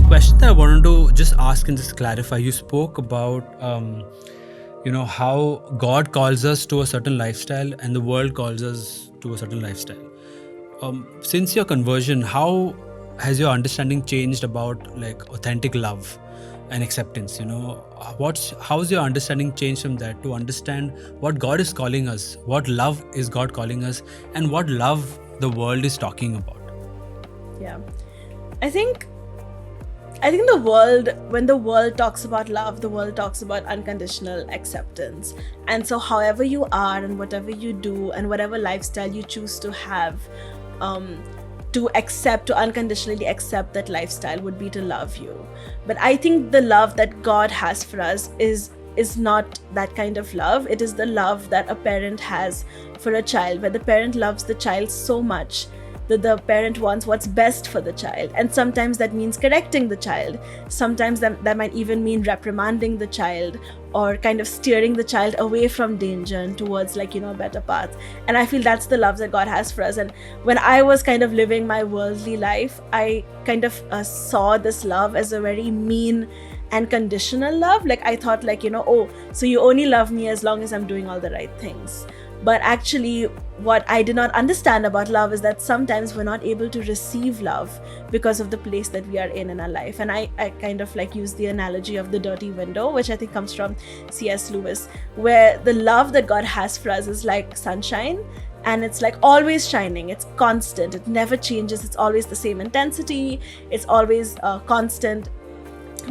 question that I wanted to just ask and just clarify. You spoke about, how God calls us to a certain lifestyle and the world calls us to a certain lifestyle. Since your conversion, how has your understanding changed about like authentic love and acceptance? How's your understanding changed from that to understand what God is calling us, what love is God calling us, and what love the world is talking about? Yeah. I think the world, when the world talks about love, the world talks about unconditional acceptance. And so however you are and whatever you do and whatever lifestyle you choose to have, to unconditionally accept that lifestyle would be to love you. But I think the love that God has for us is not that kind of love. It is the love that a parent has for a child, where the parent loves the child so much that the parent wants what's best for the child. And sometimes that means correcting the child. Sometimes that might even mean reprimanding the child or kind of steering the child away from danger and towards a better path. And I feel that's the love that God has for us. And when I was kind of living my worldly life, I kind of saw this love as a very mean and conditional love. Like I thought so you only love me as long as I'm doing all the right things. But actually, what I did not understand about love is that sometimes we're not able to receive love because of the place that we are in our life. And I kind of use the analogy of the dirty window, which I think comes from C.S. Lewis, where the love that God has for us is like sunshine. And it's like always shining. It's constant. It never changes. It's always the same intensity. It's always constant.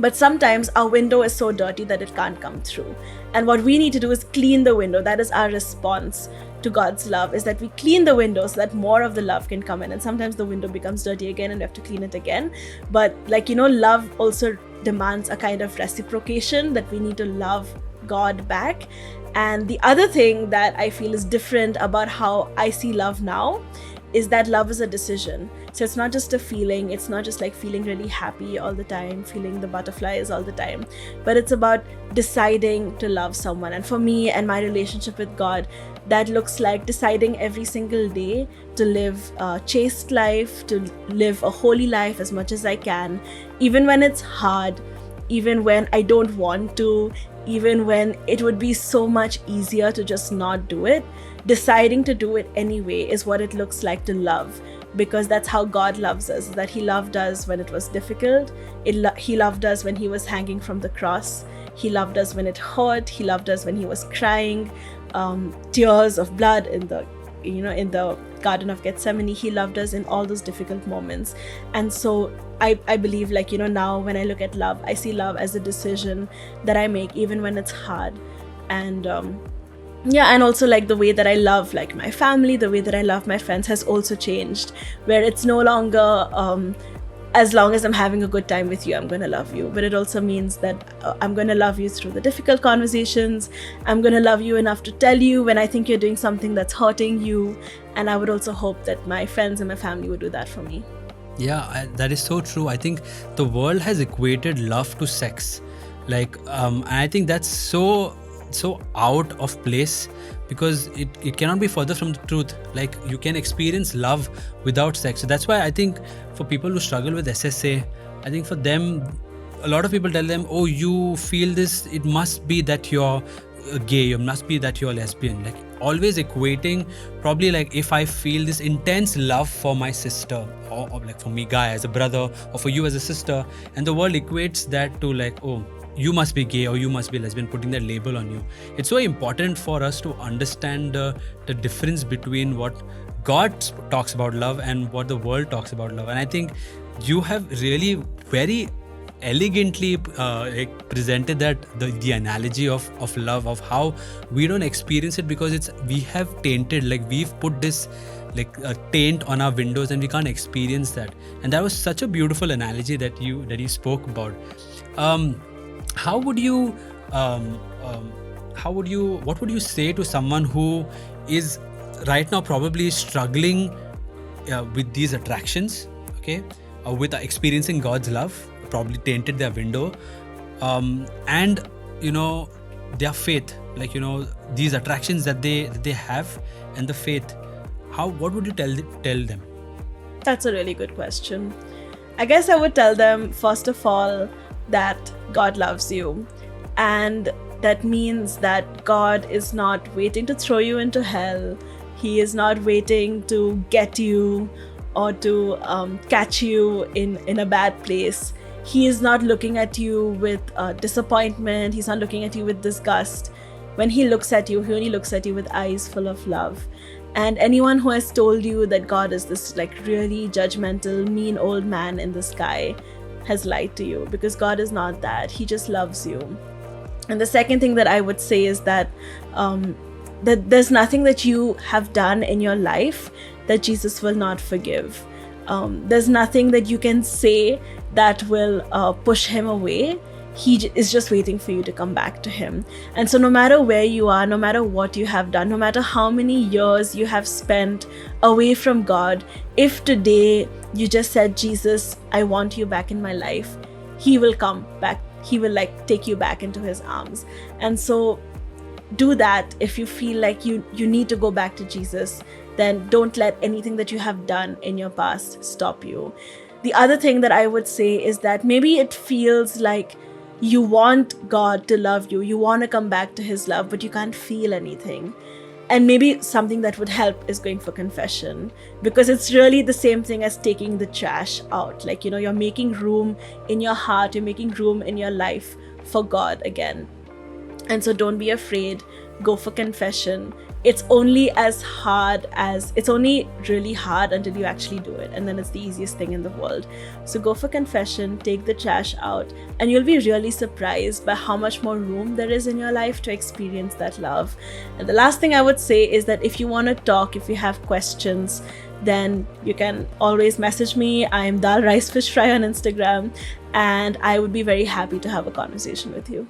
But sometimes our window is so dirty that it can't come through. And what we need to do is clean the window. That is our response to God's love, is that we clean the window so that more of the love can come in. And sometimes the window becomes dirty again and we have to clean it again. But love also demands a kind of reciprocation, that we need to love God back. And the other thing that I feel is different about how I see love now is that love is a decision. So it's not just a feeling. It's not just like feeling really happy all the time, feeling the butterflies all the time, but it's about deciding to love someone. And for me and my relationship with God, that looks like deciding every single day to live a chaste life, to live a holy life as much as I can, even when it's hard, even when I don't want to, even when it would be so much easier to just not do it. Deciding to do it anyway is what it looks like to love, because that's how God loves us, that He loved us when it was difficult. He loved us when He was hanging from the cross. He loved us when it hurt. He loved us when He was crying tears of blood in the Garden of Gethsemane. He loved us in all those difficult moments. And so I believe now when I look at love, I see love as a decision that I make even when it's hard. And and also the way that I love my family, the way that I love my friends has also changed, where it's no longer as long as I'm having a good time with you, I'm going to love you. But it also means that I'm going to love you through the difficult conversations. I'm going to love you enough to tell you when I think you're doing something that's hurting you. And I would also hope that my friends and my family would do that for me. Yeah, that is so true. I think the world has equated love to sex. And I think that's so out of place, because it cannot be further from the truth. You can experience love without sex. So that's why I think for people who struggle with SSA, I think for them, a lot of people tell them, oh, you feel this, it must be that you're gay, it must be that you're lesbian. Always equating, probably if I feel this intense love for my sister, or for me guy as a brother, or for you as a sister, and the world equates that to oh, you must be gay or you must be lesbian, putting that label on you. It's so important for us to understand the difference between what God talks about love and what the world talks about love. And I think you have really very elegantly presented that the analogy of love, of how we don't experience it because we have tainted, we've put this a taint on our windows and we can't experience that. And that was such a beautiful analogy that you spoke about. What would you say to someone who is right now probably struggling with these attractions, okay, with experiencing God's love, probably tainted their window, and their faith, these attractions that they have, and the faith? What would you tell them? That's a really good question. I guess I would tell them, first of all, that God loves you. And that means that God is not waiting to throw you into hell. He is not waiting to get you or to catch you in a bad place. He is not looking at you with disappointment. He's not looking at you with disgust. When he looks at you, he only looks at you with eyes full of love. And anyone who has told you that God is this like really judgmental, mean old man in the sky has lied to you, because God is not that. He just loves you. And the second thing that I would say is that that there's nothing that you have done in your life that Jesus will not forgive. There's nothing that you can say that will push him away. He is just waiting for you to come back to him. And so no matter where you are, no matter what you have done, no matter how many years you have spent away from God, if today you just said, Jesus, I want you back in my life, he will come back. He will like take you back into his arms. And so do that. If you feel like you need to go back to Jesus, then don't let anything that you have done in your past stop you. The other thing that I would say is that maybe it feels like you want God to love you, you want to come back to his love, but you can't feel anything. And maybe something that would help is going for confession, because it's really the same thing as taking the trash out. Like, you know, you're making room in your heart, you're making room in your life for God again. And so don't be afraid, go for confession. It's only really hard until you actually do it. And then it's the easiest thing in the world. So go for confession, take the trash out, and you'll be really surprised by how much more room there is in your life to experience that love. And the last thing I would say is that if you want to talk, if you have questions, then you can always message me. I'm Dal Rice Fish Fry on Instagram, and I would be very happy to have a conversation with you.